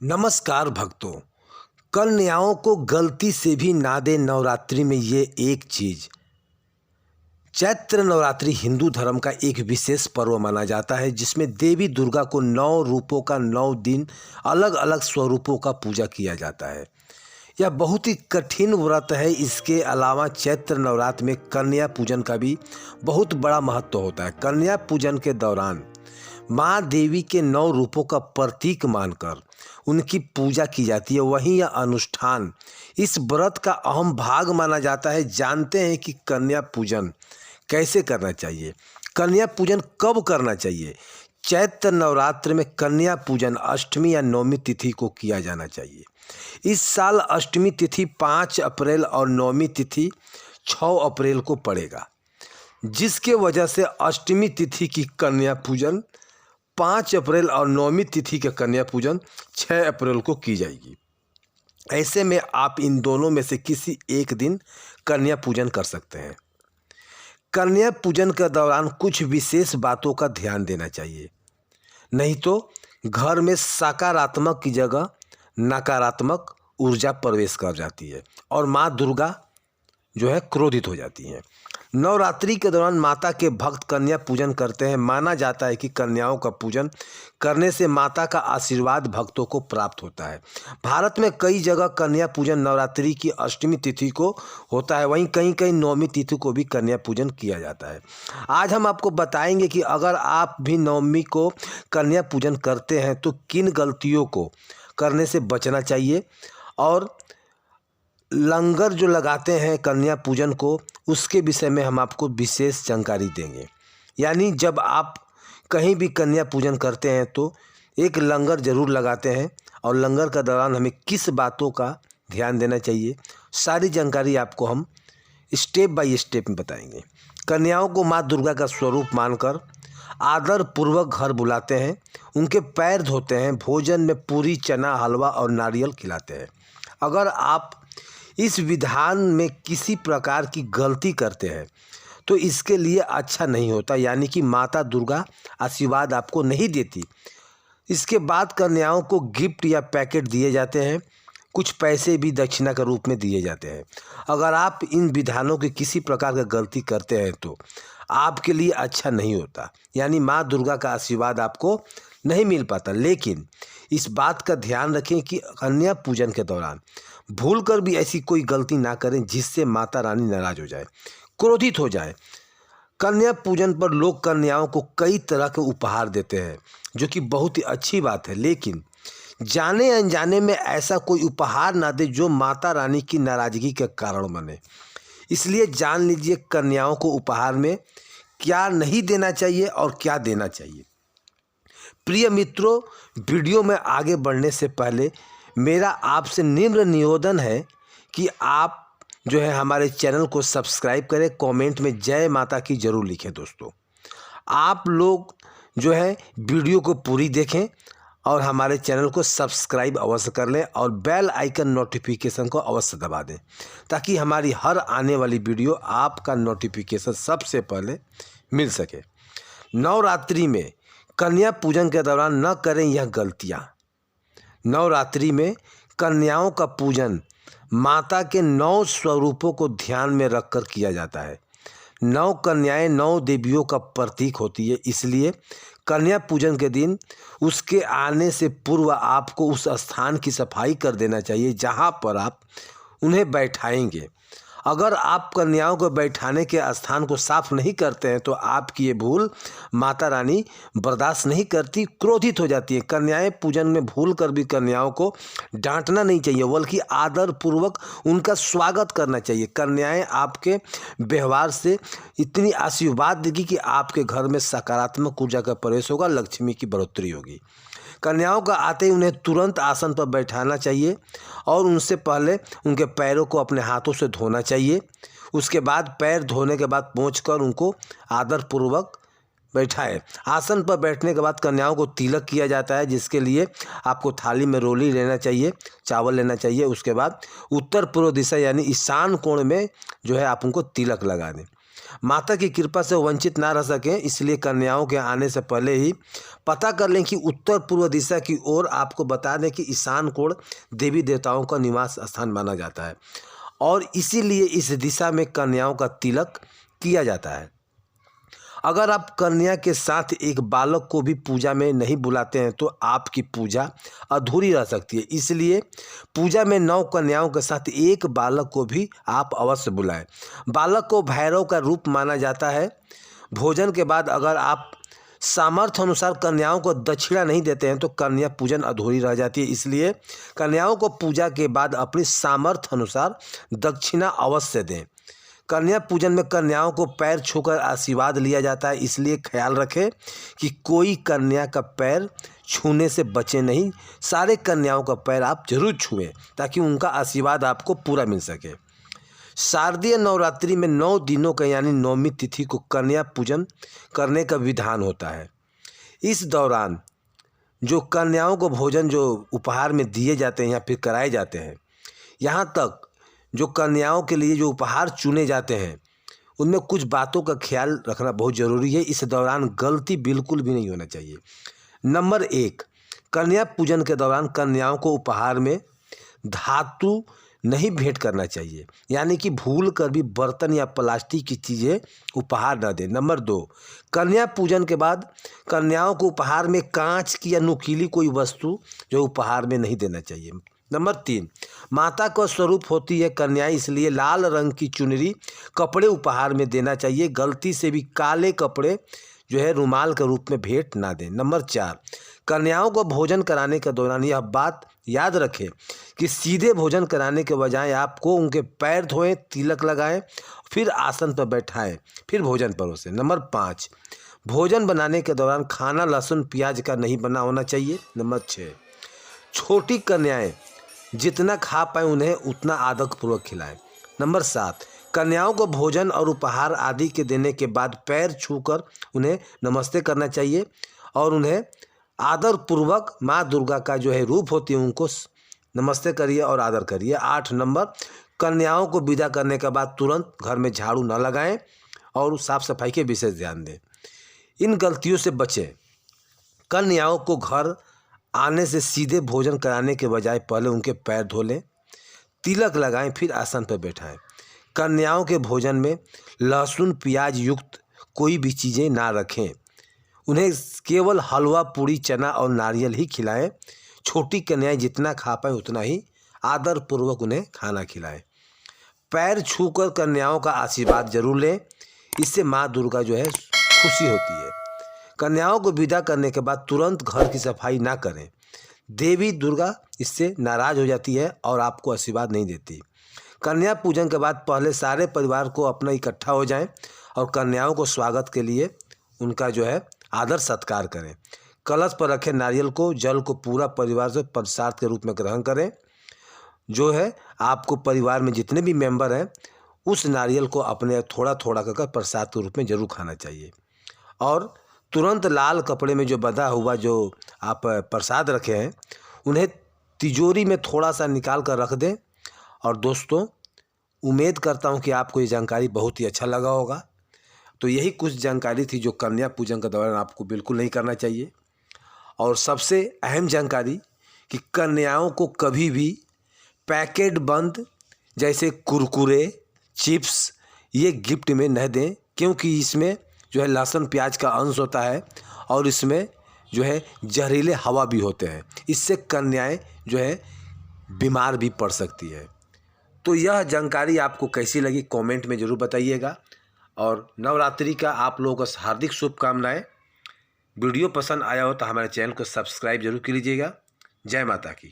नमस्कार भक्तों। कन्याओं को गलती से भी ना दे नवरात्रि में ये एक चीज। चैत्र नवरात्रि हिंदू धर्म का एक विशेष पर्व माना जाता है जिसमें देवी दुर्गा को 9 रूपों का 9 दिन अलग अलग स्वरूपों का पूजा किया जाता है। यह बहुत ही कठिन व्रत है। इसके अलावा चैत्र नवरात्र में कन्या पूजन का भी बहुत बड़ा महत्व होता है। कन्या पूजन के दौरान माँ देवी के 9 रूपों का प्रतीक मानकर उनकी पूजा की जाती है। वहीं यह अनुष्ठान इस व्रत का अहम भाग माना जाता है। जानते हैं कि कन्या पूजन कैसे करना चाहिए, कन्या पूजन कब करना चाहिए। चैत्र नवरात्र में कन्या पूजन अष्टमी या नवमी तिथि को किया जाना चाहिए। इस साल अष्टमी तिथि 5 अप्रैल और नवमी तिथि 6 अप्रैल को पड़ेगा, जिसके वजह से अष्टमी तिथि की कन्या पूजन 5 अप्रैल और नवमी तिथि का कन्या पूजन 6 अप्रैल को की जाएगी। ऐसे में आप इन दोनों में से किसी एक दिन कन्या पूजन कर सकते हैं। कन्या पूजन के दौरान कुछ विशेष बातों का ध्यान देना चाहिए, नहीं तो घर में सकारात्मक की जगह नकारात्मक ऊर्जा प्रवेश कर जाती है और माँ दुर्गा जो है क्रोधित हो जाती हैं। नवरात्रि के दौरान माता के भक्त कन्या पूजन करते हैं। माना जाता है कि कन्याओं का पूजन करने से माता का आशीर्वाद भक्तों को प्राप्त होता है। भारत में कई जगह कन्या पूजन नवरात्रि की अष्टमी तिथि को होता है, वहीं कहीं कहीं नवमी तिथि को भी कन्या पूजन किया जाता है। आज हम आपको बताएंगे कि अगर आप भी नवमी को कन्या पूजन करते हैं तो किन गलतियों को करने से बचना चाहिए, और लंगर जो लगाते हैं कन्या पूजन को उसके विषय में हम आपको विशेष जानकारी देंगे। यानी जब आप कहीं भी कन्या पूजन करते हैं तो एक लंगर जरूर लगाते हैं, और लंगर का दौरान हमें किस बातों का ध्यान देना चाहिए, सारी जानकारी आपको हम स्टेप बाय स्टेप में बताएंगे। कन्याओं को माँ दुर्गा का स्वरूप मानकर आदर पूर्वक घर बुलाते हैं, उनके पैर धोते हैं, भोजन में पूरी, चना, हलवा और नारियल खिलाते हैं। अगर आप इस विधान में किसी प्रकार की गलती करते हैं तो इसके लिए अच्छा नहीं होता, यानी कि माता दुर्गा आशीर्वाद आपको नहीं देती। इसके बाद कन्याओं को गिफ्ट या पैकेट दिए जाते हैं, कुछ पैसे भी दक्षिणा के रूप में दिए जाते हैं। अगर आप इन विधानों की किसी प्रकार की गलती करते हैं तो आपके लिए अच्छा नहीं होता, यानी माँ दुर्गा का आशीर्वाद आपको नहीं मिल पाता। लेकिन इस बात का ध्यान रखें कि कन्या पूजन के दौरान भूलकर भी ऐसी कोई गलती ना करें जिससे माता रानी नाराज हो जाए, क्रोधित हो जाए। कन्या पूजन पर लोग कन्याओं को कई तरह के उपहार देते हैं, जो कि बहुत ही अच्छी बात है, लेकिन जाने अनजाने में ऐसा कोई उपहार ना दे जो माता रानी की नाराजगी के कारण बने। इसलिए जान लीजिए कन्याओं को उपहार में क्या नहीं देना चाहिए और क्या देना चाहिए। प्रिय मित्रों, वीडियो में आगे बढ़ने से पहले मेरा आपसे निम्र निवेदन है कि आप जो है हमारे चैनल को सब्सक्राइब करें, कमेंट में जय माता की जरूर लिखें। दोस्तों, आप लोग जो है वीडियो को पूरी देखें और हमारे चैनल को सब्सक्राइब अवश्य कर लें और बेल आइकन नोटिफिकेशन को अवश्य दबा दें, ताकि हमारी हर आने वाली वीडियो आपका नोटिफिकेशन सबसे पहले मिल सके। नवरात्रि में कन्या पूजन के दौरान न करें यह गलतियाँ। नवरात्रि में कन्याओं का पूजन माता के 9 स्वरूपों को ध्यान में रखकर किया जाता है। 9 कन्याएं 9 देवियों का प्रतीक होती है, इसलिए कन्या पूजन के दिन उसके आने से पूर्व आपको उस स्थान की सफाई कर देना चाहिए जहां पर आप उन्हें बैठाएंगे। अगर आप कन्याओं को बैठाने के स्थान को साफ नहीं करते हैं तो आपकी ये भूल माता रानी बर्दाश्त नहीं करती, क्रोधित हो जाती है। कन्याएं पूजन में भूल कर भी कन्याओं को डांटना नहीं चाहिए, बल्कि आदर पूर्वक उनका स्वागत करना चाहिए। कन्याएं आपके व्यवहार से इतनी आशीर्वाद देगी कि आपके घर में सकारात्मक ऊर्जा का प्रवेश होगा, लक्ष्मी की बढ़ोतरी होगी। कन्याओं का आते ही उन्हें तुरंत आसन पर बैठाना चाहिए और उनसे पहले उनके पैरों को अपने हाथों से धोना चाहिए। उसके बाद पैर धोने के बाद पोंछकर उनको आदरपूर्वक बैठाएं। आसन पर बैठने के बाद कन्याओं को तिलक किया जाता है, जिसके लिए आपको थाली में रोली लेना चाहिए, चावल लेना चाहिए। उसके बाद उत्तर पूर्व दिशा यानी ईशान कोण में जो है आप उनको तिलक लगा दें। माता की कृपा से वंचित ना रह सकें, इसलिए कन्याओं के आने से पहले ही पता कर लें कि उत्तर पूर्व दिशा की ओर, आपको बता दें कि ईशान कोण देवी देवताओं का निवास स्थान माना जाता है और इसीलिए इस दिशा में कन्याओं का तिलक किया जाता है। अगर आप कन्या के साथ एक बालक को भी पूजा में नहीं बुलाते हैं तो आपकी पूजा अधूरी रह सकती है। इसलिए पूजा में 9 कन्याओं के साथ एक बालक को भी आप अवश्य बुलाएं। बालक को भैरव का रूप माना जाता है। भोजन के बाद अगर आप सामर्थ्य अनुसार कन्याओं को दक्षिणा नहीं देते हैं तो कन्या पूजन अधूरी रह जाती है। इसलिए कन्याओं को पूजा के बाद अपनी सामर्थ्य अनुसार दक्षिणा अवश्य दें। कन्या पूजन में कन्याओं को पैर छूकर आशीर्वाद लिया जाता है, इसलिए ख्याल रखें कि कोई कन्या का पैर छूने से बचे नहीं। सारे कन्याओं का पैर आप जरूर छुएं ताकि उनका आशीर्वाद आपको पूरा मिल सके। शारदीय नवरात्रि में 9 दिनों का यानी 9वीं तिथि को कन्या पूजन करने का विधान होता है। इस दौरान जो कन्याओं को भोजन जो उपहार में दिए जाते हैं या फिर कराए जाते हैं, यहाँ तक जो कन्याओं के लिए जो उपहार चुने जाते हैं उनमें कुछ बातों का ख्याल रखना बहुत ज़रूरी है। इस दौरान गलती बिल्कुल भी नहीं होना चाहिए। नंबर 1, कन्या पूजन के दौरान कन्याओं को उपहार में धातु नहीं भेंट करना चाहिए, यानी कि भूल कर भी बर्तन या प्लास्टिक की चीज़ें उपहार न दें। नंबर 2, कन्या पूजन के बाद कन्याओं को उपहार में कांच की या नुकीली कोई वस्तु जो उपहार में नहीं देना चाहिए। नंबर 3, माता का स्वरूप होती है कन्याएं, इसलिए लाल रंग की चुनरी कपड़े उपहार में देना चाहिए। गलती से भी काले कपड़े जो है रुमाल के रूप में भेंट ना दें। नंबर 4, कन्याओं को भोजन कराने के दौरान यह बात याद रखें कि सीधे भोजन कराने के बजाय आपको उनके पैर धोएं, तिलक लगाएं, फिर आसन पर बैठाएं, फिर भोजन परोसें। नंबर 5, भोजन बनाने के दौरान खाना लहसुन प्याज का नहीं बना होना चाहिए। नंबर 6, छोटी कन्याएं जितना खा पाए उन्हें उतना आदरपूर्वक खिलाएं। नंबर 7, कन्याओं को भोजन और उपहार आदि के देने के बाद पैर छूकर उन्हें नमस्ते करना चाहिए और उन्हें आदरपूर्वक माँ दुर्गा का जो है रूप होती है उनको नमस्ते करिए और आदर करिए। 8 नंबर, कन्याओं को विदा करने के बाद तुरंत घर में झाड़ू न लगाएं और साफ सफाई के विशेष ध्यान दें। इन गलतियों से बचें। कन्याओं को घर आने से सीधे भोजन कराने के बजाय पहले उनके पैर धो लें, तिलक लगाएं, फिर आसन पर बैठाएं। कन्याओं के भोजन में लहसुन प्याज युक्त कोई भी चीज़ें ना रखें। उन्हें केवल हलवा पूड़ी चना और नारियल ही खिलाएं। छोटी कन्याएं जितना खा पाएँ उतना ही आदरपूर्वक उन्हें खाना खिलाएं। पैर छूकर कन्याओं का आशीर्वाद जरूर लें, इससे माँ दुर्गा जो है खुशी होती है। कन्याओं को विदा करने के बाद तुरंत घर की सफाई ना करें, देवी दुर्गा इससे नाराज हो जाती है और आपको आशीर्वाद नहीं देती। कन्या पूजन के बाद पहले सारे परिवार को अपना इकट्ठा हो जाएं और कन्याओं को स्वागत के लिए उनका जो है आदर सत्कार करें। कलश पर रखे नारियल को जल को पूरा परिवार से प्रसाद के रूप में ग्रहण करें। जो है आपको परिवार में जितने भी मेंबर हैं उस नारियल को अपने थोड़ा थोड़ा कर प्रसाद के रूप में जरूर खाना चाहिए और तुरंत लाल कपड़े में जो बंधा हुआ जो आप प्रसाद रखे हैं उन्हें तिजोरी में थोड़ा सा निकाल कर रख दें। और दोस्तों, उम्मीद करता हूं कि आपको ये जानकारी बहुत ही अच्छा लगा होगा। तो यही कुछ जानकारी थी जो कन्या पूजन के दौरान आपको बिल्कुल नहीं करना चाहिए। और सबसे अहम जानकारी कि कन्याओं को कभी भी पैकेट बंद जैसे कुरकुरे चिप्स ये गिफ्ट में न दें, क्योंकि इसमें जो है लहसुन प्याज का अंश होता है और इसमें जो है जहरीले हवा भी होते हैं। इससे कन्याएं जो है बीमार भी पड़ सकती है। तो यह जानकारी आपको कैसी लगी कमेंट में ज़रूर बताइएगा और नवरात्रि का आप लोगों को हार्दिक शुभकामनाएं। वीडियो पसंद आया हो तो हमारे चैनल को सब्सक्राइब जरूर कीजिएगा। जय माता की।